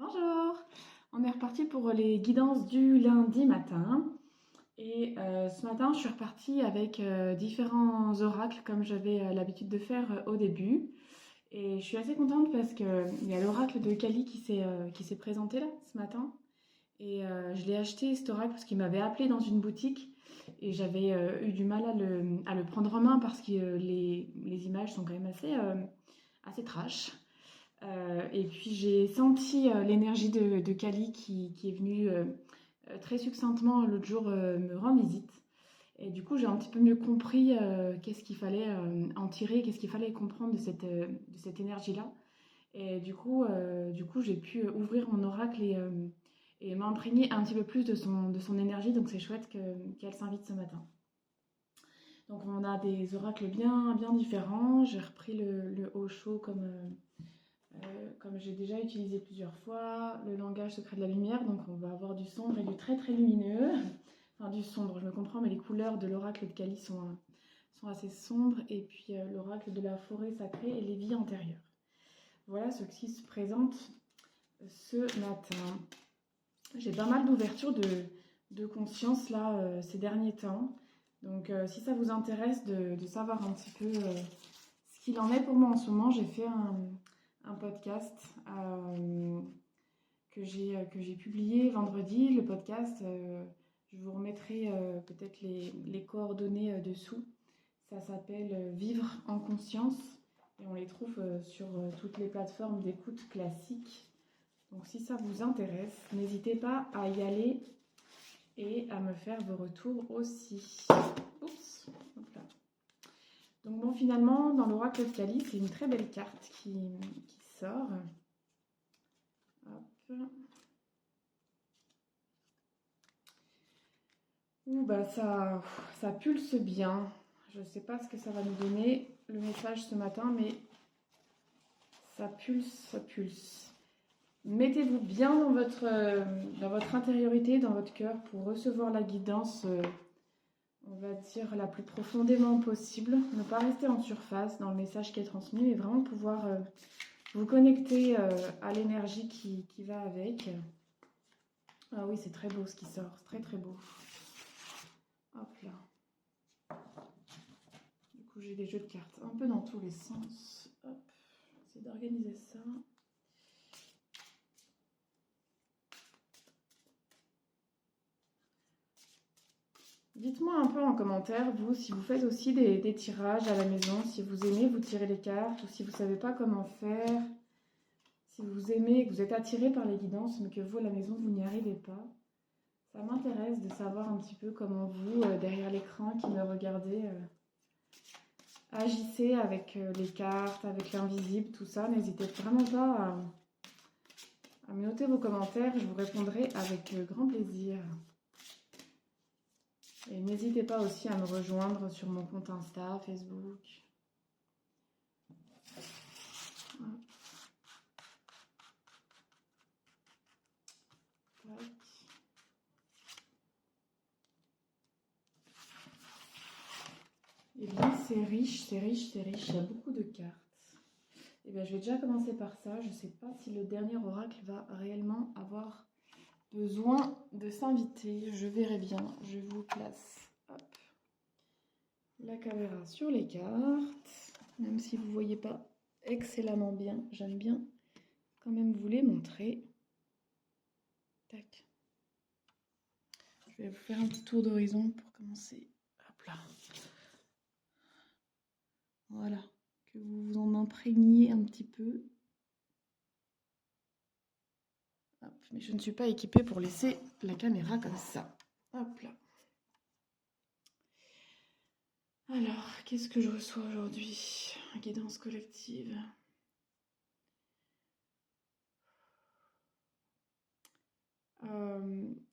Bonjour! On est reparti pour les guidances du lundi matin. Et ce matin, je suis repartie avec différents oracles comme j'avais l'habitude de faire au début. Et je suis assez contente parce qu'il y a l'oracle de Kali qui s'est présenté là ce matin. Et je l'ai acheté cet oracle parce qu'il m'avait appelé dans une boutique. Et j'avais eu du mal à le prendre en main parce que les images sont quand même assez trash. Et puis j'ai senti l'énergie de Kali qui est venue très succinctement l'autre jour me rendre visite. Et du coup, j'ai un petit peu mieux compris qu'est-ce qu'il fallait en tirer, qu'est-ce qu'il fallait comprendre de cette énergie-là. Et du coup, j'ai pu ouvrir mon oracle et m'imprégner un petit peu plus de son énergie. Donc c'est chouette qu'elle s'invite ce matin. Donc on a des oracles bien, bien différents. J'ai repris le Osho comme j'ai déjà utilisé plusieurs fois, le langage secret de la lumière, donc on va avoir du sombre et du très très lumineux. Enfin du sombre, je me comprends, mais les couleurs de l'oracle de Kali sont assez sombres, et puis l'oracle de la forêt sacrée et les vies antérieures. Voilà ce qui se présente ce matin. J'ai pas mal d'ouverture de conscience là ces derniers temps. Donc si ça vous intéresse de savoir un petit peu ce qu'il en est pour moi en ce moment, j'ai fait un podcast que j'ai publié vendredi. Le podcast, je vous remettrai peut-être les coordonnées dessous. Ça s'appelle Vivre en conscience et on les trouve sur toutes les plateformes d'écoute classiques. Donc si ça vous intéresse, n'hésitez pas à y aller et à me faire vos retours aussi. Oups, hop là. Donc bon, finalement, dans l'oracle de Kali, c'est une très belle carte qui sort. Hop. Ouh, bah ça pulse bien. Je ne sais pas ce que ça va nous donner, le message ce matin, mais ça pulse, ça pulse. Mettez-vous bien dans votre intériorité, dans votre cœur, pour recevoir la guidance, on va dire, la plus profondément possible. Ne pas rester en surface dans le message qui est transmis, mais vraiment pouvoir vous connecter à l'énergie qui va avec. Ah oui, c'est très beau ce qui sort, c'est très très beau. Hop là. Du coup, j'ai des jeux de cartes un peu dans tous les sens. Hop, j'essaie d'organiser ça. Dites-moi un peu en commentaire, vous, si vous faites aussi des tirages à la maison, si vous aimez vous tirer les cartes ou si vous ne savez pas comment faire, si vous aimez et que vous êtes attiré par les guidances mais que vous, à la maison, vous n'y arrivez pas. Ça m'intéresse de savoir un petit peu comment vous, derrière l'écran qui me regardez, agissez avec les cartes, avec l'invisible, tout ça. N'hésitez vraiment pas à me noter vos commentaires, je vous répondrai avec grand plaisir. Et n'hésitez pas aussi à me rejoindre sur mon compte Insta, Facebook. Eh bien, c'est riche, c'est riche, c'est riche. Il y a beaucoup de cartes. Eh bien, je vais déjà commencer par ça. Je ne sais pas si le dernier oracle va réellement avoir besoin de s'inviter. Je verrai bien. Je vous place. Hop. La caméra sur les cartes. Même si vous ne voyez pas excellemment bien, j'aime bien quand même vous les montrer. Tac. Je vais vous faire un petit tour d'horizon pour commencer. Hop là. Voilà. Que vous vous en imprégniez un petit peu. Hop. Mais je ne suis pas équipée pour laisser la caméra comme ça. Hop là. Alors, qu'est-ce que je reçois aujourd'hui? Guidance collective.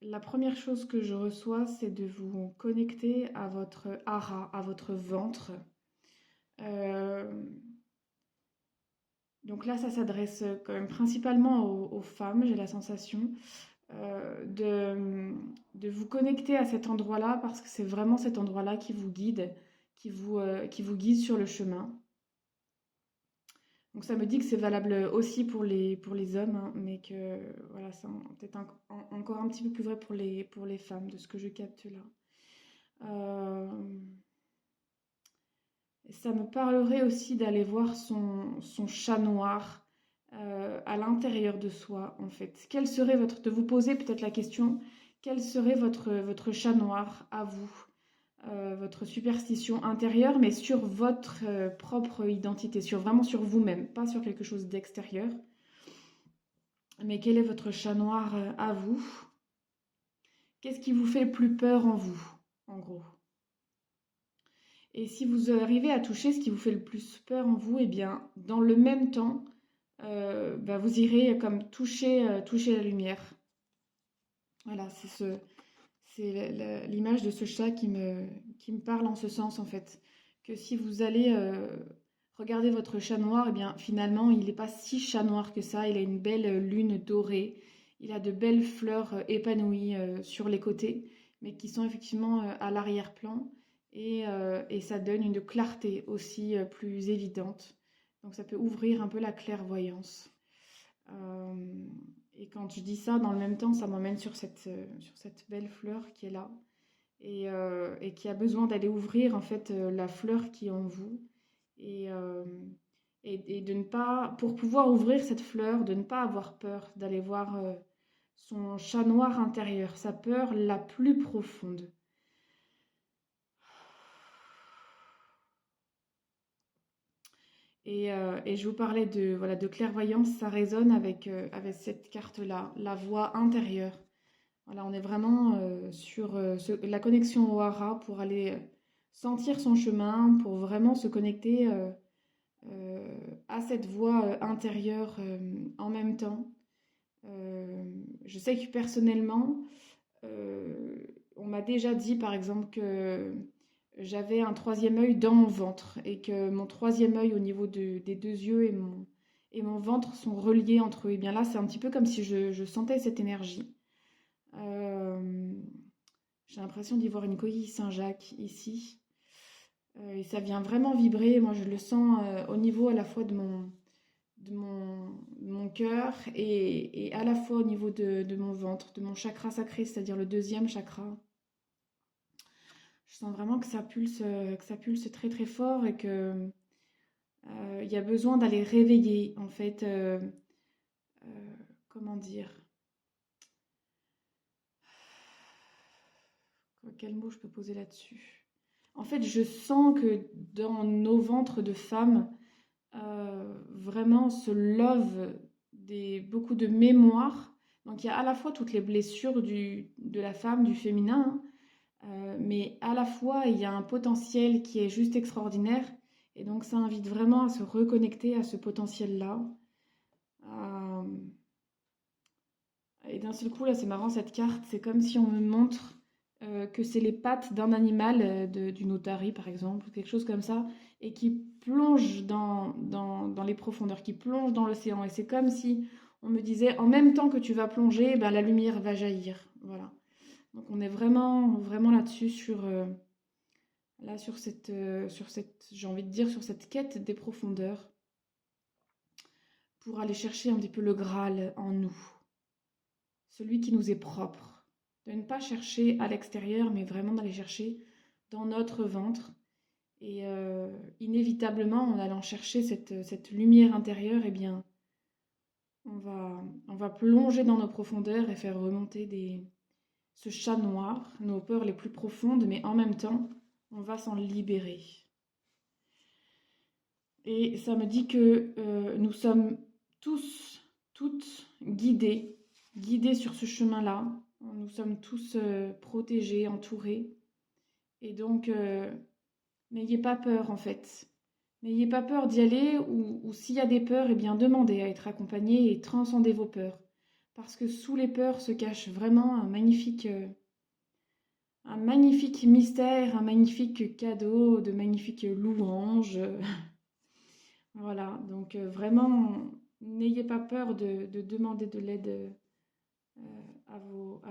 La première chose que je reçois, c'est de vous connecter à votre hara, à votre ventre. Donc là, ça s'adresse quand même principalement aux femmes, j'ai la sensation, de vous connecter à cet endroit-là parce que c'est vraiment cet endroit-là qui vous guide, qui vous guide sur le chemin. Donc ça me dit que c'est valable aussi pour les hommes, hein, mais que voilà, c'est peut-être encore un petit peu plus vrai pour les femmes, de ce que je capte là. Euh, Ça me parlerait aussi d'aller voir son chat noir à l'intérieur de soi, en fait. Quel serait de vous poser peut-être la question, quel serait votre chat noir à vous? Votre superstition intérieure, mais sur votre propre identité, vraiment sur vous-même, pas sur quelque chose d'extérieur. Mais quel est votre chat noir à vous? Qu'est-ce qui vous fait le plus peur en vous, en gros? Et si vous arrivez à toucher ce qui vous fait le plus peur en vous, eh bien, dans le même temps, bah, vous irez comme toucher la lumière. Voilà, c'est l'image de ce chat qui me parle en ce sens, en fait. Que si vous allez regarder votre chat noir, eh bien, finalement, il n'est pas si chat noir que ça. Il a une belle lune dorée. Il a de belles fleurs épanouies sur les côtés, mais qui sont effectivement à l'arrière-plan. Et ça donne une clarté aussi plus évidente. Donc ça peut ouvrir un peu la clairvoyance. Euh, et quand je dis ça, dans le même temps, ça m'emmène sur cette belle fleur qui est là et qui a besoin d'aller ouvrir en fait la fleur qui est en vous et, euh, et de ne pas, pour pouvoir ouvrir cette fleur, de ne pas avoir peur d'aller voir son chat noir intérieur, sa peur la plus profonde. Et je vous parlais de, voilà, de clairvoyance, ça résonne avec cette carte-là, la voix intérieure. Voilà, on est vraiment sur la connexion au hara pour aller sentir son chemin, pour vraiment se connecter à cette voix intérieure en même temps. Je sais que personnellement, euh, on m'a déjà dit par exemple que j'avais un troisième œil dans mon ventre et que mon troisième œil au niveau des deux yeux et mon ventre sont reliés entre eux. Et bien là, c'est un petit peu comme si je sentais cette énergie. Euh, j'ai l'impression d'y voir une coquille Saint-Jacques ici. Et ça vient vraiment vibrer. Moi, je le sens au niveau à la fois de mon cœur et à la fois au niveau de mon ventre, de mon chakra sacré, c'est-à-dire le deuxième chakra. Je sens vraiment que ça pulse très très fort et que il y a besoin d'aller réveiller, en fait. Comment dire? Quel mot je peux poser là-dessus? En fait, je sens que dans nos ventres de femmes, vraiment se love beaucoup de mémoire. Donc il y a à la fois toutes les blessures de la femme, du féminin, hein, mais à la fois il y a un potentiel qui est juste extraordinaire. Et donc ça invite vraiment à se reconnecter à ce potentiel-là. Euh, et d'un seul coup, là, c'est marrant cette carte, c'est comme si on me montre que c'est les pattes d'un animal, d'une otarie par exemple, ou quelque chose comme ça, et qui plonge dans les profondeurs, qui plonge dans l'océan. Et c'est comme si on me disait, en même temps que tu vas plonger, ben, la lumière va jaillir. Voilà. Donc on est vraiment, vraiment là-dessus, sur cette, j'ai envie de dire, sur cette quête des profondeurs, pour aller chercher un petit peu le Graal en nous, celui qui nous est propre. De ne pas chercher à l'extérieur, mais vraiment d'aller chercher dans notre ventre. Et inévitablement, en allant chercher cette lumière intérieure, eh bien, on va plonger dans nos profondeurs et faire remonter ce chat noir, nos peurs les plus profondes, mais en même temps, on va s'en libérer. Et ça me dit que nous sommes tous, toutes guidés sur ce chemin-là. Nous sommes tous protégés, entourés. Et donc, n'ayez pas peur en fait. N'ayez pas peur d'y aller ou s'il y a des peurs, eh bien demandez à être accompagné et transcendez vos peurs. Parce que sous les peurs se cache vraiment un magnifique mystère, un magnifique cadeau, de magnifiques louanges. Voilà, donc vraiment, n'ayez pas peur de demander de l'aide à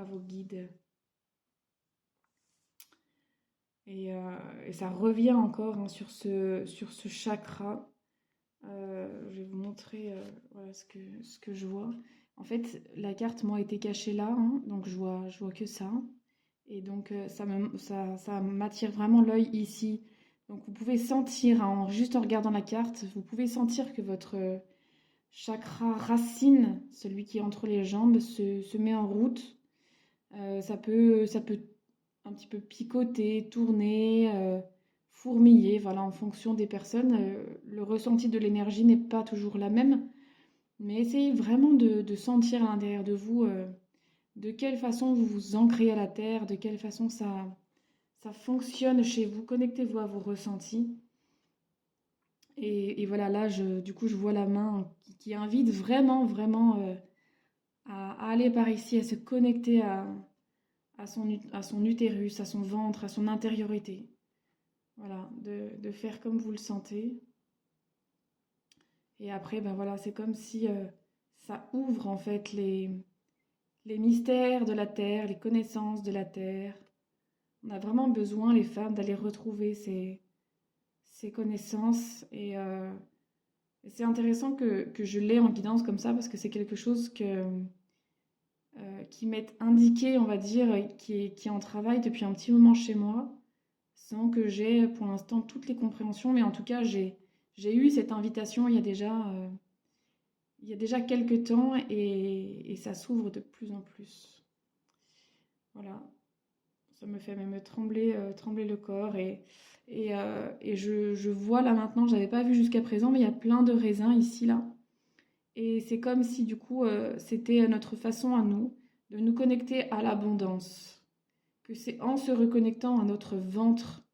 vos guides. Et ça revient encore hein, sur ce chakra. Je vais vous montrer voilà, ce que je vois. En fait, la carte, moi, était cachée là, hein, donc je vois que ça. Et donc, ça m'attire vraiment l'œil ici. Donc, vous pouvez sentir, hein, juste en regardant la carte, vous pouvez sentir que votre chakra racine, celui qui est entre les jambes, se met en route. Ça peut un petit peu picoter, tourner, fourmiller, voilà, en fonction des personnes. Le ressenti de l'énergie n'est pas toujours la même, mais essayez vraiment de sentir à l'intérieur de vous de quelle façon vous vous ancrez à la terre, de quelle façon ça fonctionne chez vous. Connectez-vous à vos ressentis. Et voilà, là, du coup, je vois la main qui invite vraiment, vraiment à aller par ici, à se connecter à son utérus, à son ventre, à son intériorité. Voilà, de faire comme vous le sentez. Et après, ben voilà, c'est comme si ça ouvre en fait les mystères de la terre, les connaissances de la terre. On a vraiment besoin, les femmes, d'aller retrouver ces connaissances. Et c'est intéressant que je l'ai en guidance comme ça parce que c'est quelque chose qui m'est indiqué, on va dire, et qui est en travail depuis un petit moment chez moi, sans que j'ai pour l'instant toutes les compréhensions. Mais en tout cas, j'ai eu cette invitation il y a déjà quelques temps et ça s'ouvre de plus en plus. Voilà, ça me fait même trembler, trembler le corps et je vois là maintenant, je n'avais pas vu jusqu'à présent, mais il y a plein de raisins ici, là. Et c'est comme si du coup, c'était notre façon à nous de nous connecter à l'abondance. Que c'est en se reconnectant à notre ventre,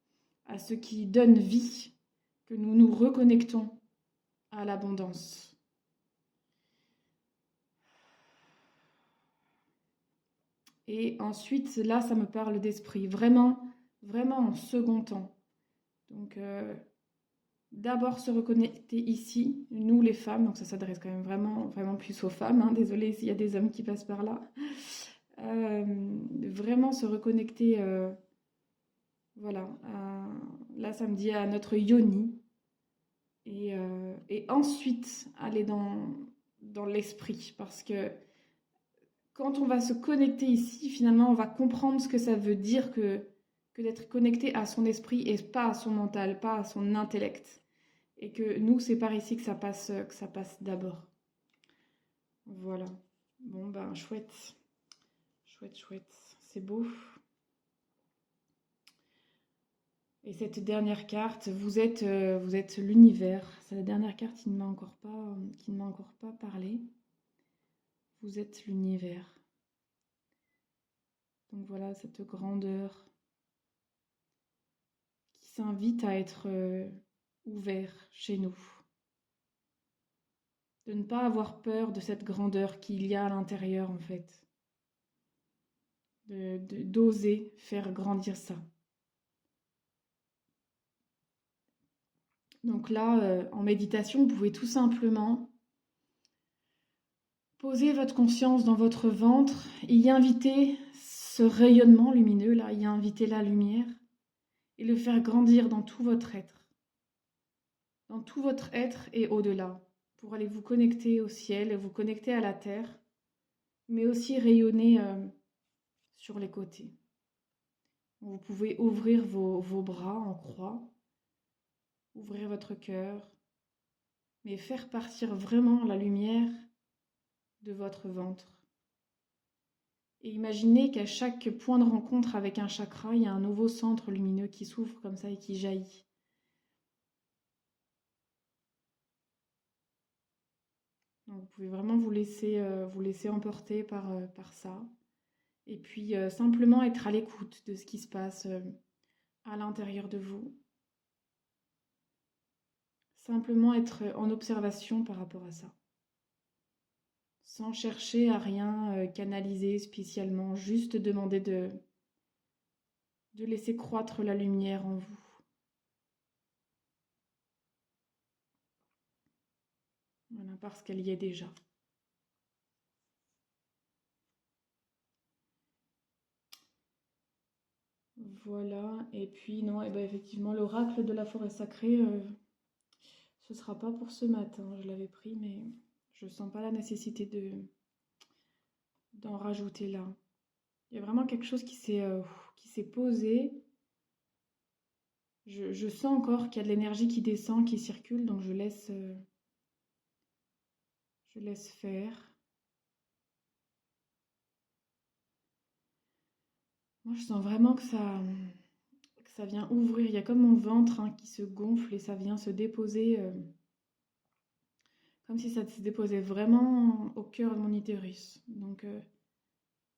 à ce qui donne vie, que nous nous reconnectons à l'abondance. Et ensuite, là, ça me parle d'esprit, vraiment, vraiment en second temps. Donc, d'abord se reconnecter ici, nous les femmes, donc ça s'adresse quand même vraiment, vraiment plus aux femmes, hein, désolée s'il y a des hommes qui passent par là. Vraiment se reconnecter, voilà, là ça me dit à notre yoni, et ensuite aller dans l'esprit, parce que quand on va se connecter ici, finalement, on va comprendre ce que ça veut dire que d'être connecté à son esprit et pas à son mental, pas à son intellect. Et que nous, c'est par ici que ça passe d'abord. Voilà. Bon, ben, chouette. Chouette, chouette. C'est beau. Et cette dernière carte, vous êtes l'univers. C'est la dernière carte qui ne m'a encore pas parlé. Vous êtes l'univers. Donc voilà, cette grandeur qui s'invite à être ouvert chez nous. De ne pas avoir peur de cette grandeur qu'il y a à l'intérieur en fait. D'oser faire grandir ça. Donc là, en méditation, vous pouvez tout simplement poser votre conscience dans votre ventre et y inviter ce rayonnement lumineux, là, y inviter la lumière et le faire grandir dans tout votre être. Dans tout votre être et au-delà, pour aller vous connecter au ciel, vous connecter à la terre, mais aussi rayonner sur les côtés. Vous pouvez ouvrir vos bras en croix, ouvrir votre cœur, mais faire partir vraiment la lumière de votre ventre. Et imaginez qu'à chaque point de rencontre avec un chakra, il y a un nouveau centre lumineux qui s'ouvre comme ça et qui jaillit. Donc vous pouvez vraiment vous laisser emporter par ça. Et puis simplement être à l'écoute de ce qui se passe à l'intérieur de vous. Simplement être en observation par rapport à ça. Sans chercher à rien canaliser spécialement, juste demander de laisser croître la lumière en vous. Voilà, parce qu'elle y est déjà. Voilà, et puis non, et ben effectivement, l'oracle de la forêt sacrée Ce sera pas pour ce matin, je l'avais pris, mais je sens pas la nécessité d'en rajouter là. Il y a vraiment quelque chose qui s'est posé. Je sens encore qu'il y a de l'énergie qui descend, qui circule, donc je laisse faire. Moi, je sens vraiment que ça vient ouvrir. Il y a comme mon ventre hein, qui se gonfle et ça vient se déposer, comme si ça se déposait vraiment au cœur de mon utérus. Donc,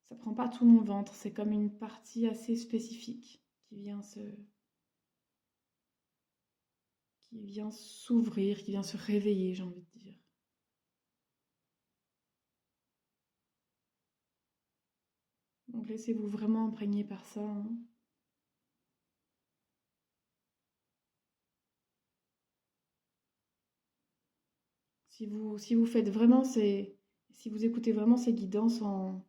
ça prend pas tout mon ventre, c'est comme une partie assez spécifique qui vient s'ouvrir, qui vient se réveiller, j'ai envie de dire. Donc laissez-vous vraiment imprégner par ça, hein. Si vous faites vraiment si vous écoutez vraiment ces guidances en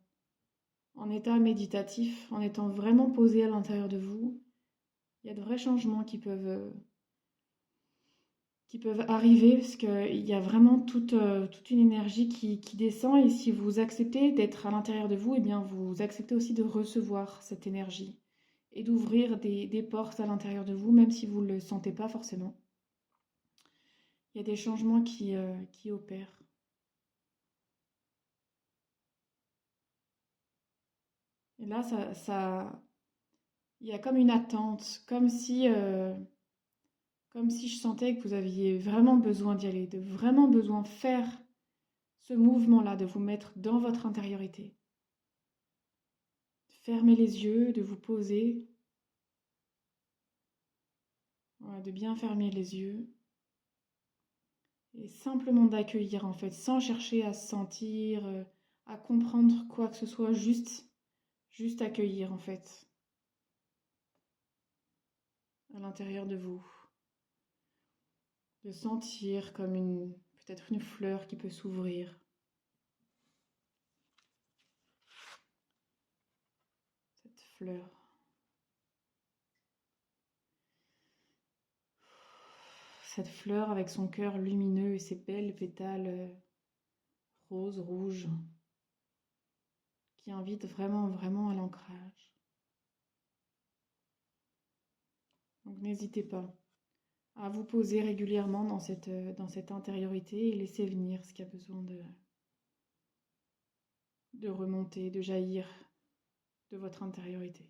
état méditatif, en étant vraiment posé à l'intérieur de vous, il y a de vrais changements qui peuvent arriver parce qu'il y a vraiment toute une énergie qui descend et si vous acceptez d'être à l'intérieur de vous, eh bien vous acceptez aussi de recevoir cette énergie et d'ouvrir des portes à l'intérieur de vous, même si vous ne le sentez pas forcément. Il y a des changements qui opèrent. Et là, il y a comme une attente, comme si je sentais que vous aviez vraiment besoin d'y aller, de vraiment besoin de faire ce mouvement-là, de vous mettre dans votre intériorité. De fermer les yeux, de vous poser, voilà, de bien fermer les yeux et simplement d'accueillir en fait, sans chercher à se sentir, à comprendre quoi que ce soit, juste accueillir en fait, à l'intérieur de vous. De sentir comme peut-être une fleur qui peut s'ouvrir. Cette fleur. Cette fleur avec son cœur lumineux et ses belles pétales roses, rouges, qui invitent vraiment, vraiment à l'ancrage. Donc n'hésitez pas à vous poser régulièrement dans cette intériorité et laisser venir ce qui a besoin de remonter, de jaillir de votre intériorité.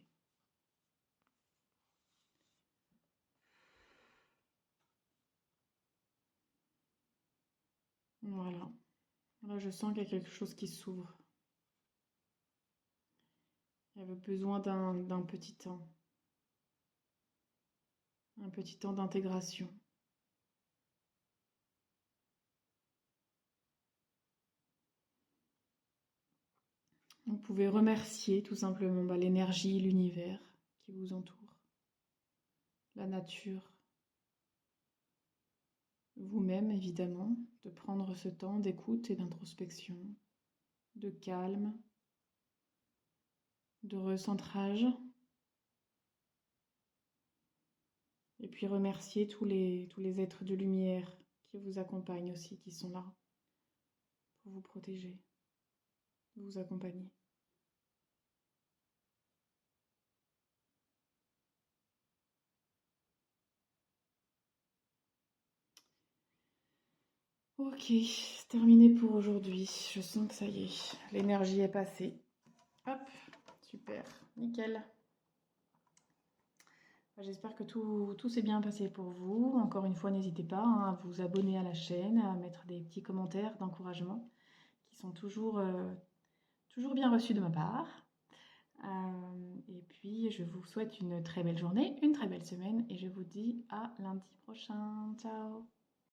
Voilà. Là, je sens qu'il y a quelque chose qui s'ouvre. Il y avait besoin d'un petit temps. Un petit temps d'intégration. Vous pouvez remercier tout simplement l'énergie, l'univers qui vous entoure, la nature, vous-même évidemment, de prendre ce temps d'écoute et d'introspection, de calme, de recentrage. Et puis remercier tous les êtres de lumière qui vous accompagnent aussi, qui sont là pour vous protéger, vous accompagner. Ok, c'est terminé pour aujourd'hui. Je sens que ça y est, l'énergie est passée. Hop, super, nickel. J'espère que tout s'est bien passé pour vous. Encore une fois, n'hésitez pas hein, à vous abonner à la chaîne, à mettre des petits commentaires d'encouragement qui sont toujours bien reçus de ma part. Et puis, je vous souhaite une très belle journée, une très belle semaine et je vous dis à lundi prochain. Ciao!